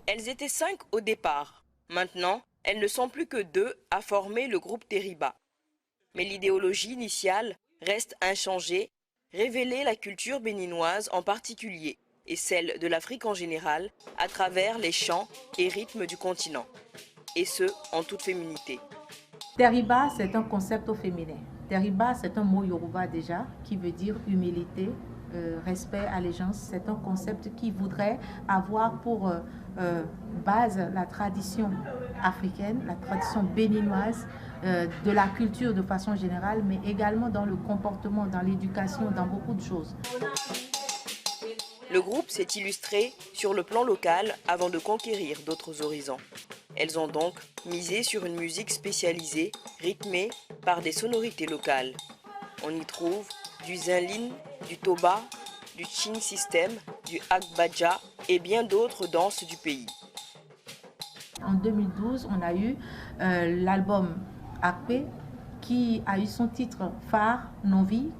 Elles étaient 5 au départ. Maintenant, elles ne sont plus que 2 à former le groupe Teriba. Mais l'idéologie initiale reste inchangée, révéler la culture béninoise en particulier et celle de l'Afrique en général à travers les chants et rythmes du continent. Et ce, en toute féminité. Teriba, c'est un concept au féminin. Teriba, c'est un mot yoruba déjà, qui veut dire humilité, respect, allégeance. C'est un concept qui voudrait avoir pour base la tradition africaine, la tradition béninoise, de la culture de façon générale, mais également dans le comportement, dans l'éducation, dans beaucoup de choses. Le groupe s'est illustré sur le plan local avant de conquérir d'autres horizons. Elles ont donc misé sur une musique spécialisée, rythmée par des sonorités locales. On y trouve du zinlin, du toba, du chin system, du agbaja et bien d'autres danses du pays. En 2012, on a eu l'album Akpe qui a eu son titre phare, Non-Vie,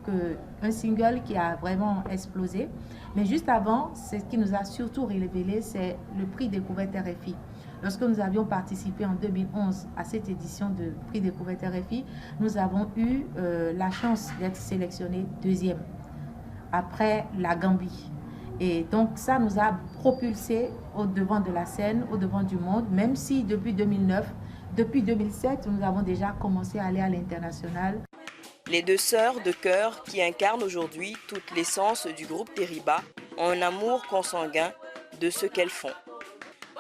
un single qui a vraiment explosé. Mais juste avant, ce qui nous a surtout révélé, c'est le prix Découverte RFI. Lorsque nous avions participé en 2011 à cette édition de prix Découverte RFI, nous avons eu la chance d'être sélectionnés deuxième, après la Gambie. Et donc ça nous a propulsés au devant de la scène, au devant du monde, même si depuis 2009, depuis 2007, nous avons déjà commencé à aller à l'international. Les 2 sœurs de cœur qui incarnent aujourd'hui toute l'essence du groupe Teriba ont un amour consanguin de ce qu'elles font.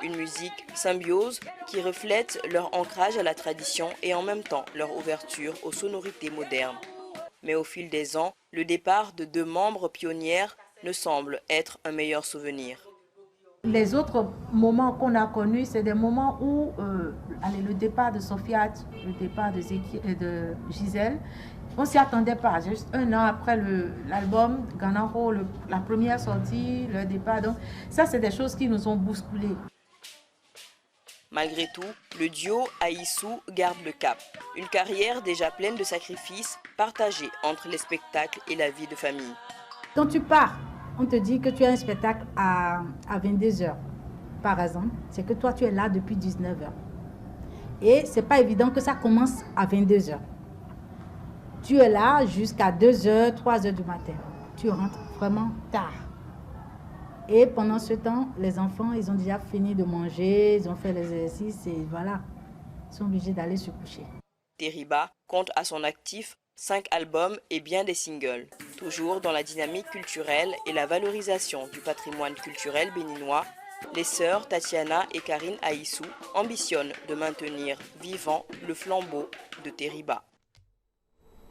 Une musique symbiose qui reflète leur ancrage à la tradition et en même temps leur ouverture aux sonorités modernes. Mais au fil des ans, le départ de 2 membres pionnières ne semble être un meilleur souvenir. Les autres moments qu'on a connus, c'est des moments où le départ de Sofiat, le départ de Gisèle, on ne s'y attendait pas. Juste un an après l'album Ganaro, la première sortie, le départ. Donc ça, c'est des choses qui nous ont bousculés. Malgré tout, le duo Aïssou garde le cap. Une carrière déjà pleine de sacrifices partagés entre les spectacles et la vie de famille. Quand tu pars, on te dit que tu as un spectacle à 22h, par exemple. C'est que toi, tu es là depuis 19h. Et ce n'est pas évident que ça commence à 22h. Tu es là jusqu'à 2h, 3h du matin. Tu rentres vraiment tard. Et pendant ce temps, les enfants, ils ont déjà fini de manger, ils ont fait l'exercice et voilà, ils sont obligés d'aller se coucher. Teriba compte à son actif 5 albums et bien des singles. Toujours dans la dynamique culturelle et la valorisation du patrimoine culturel béninois, les sœurs Tatiana et Karine Aïssou ambitionnent de maintenir vivant le flambeau de Teriba.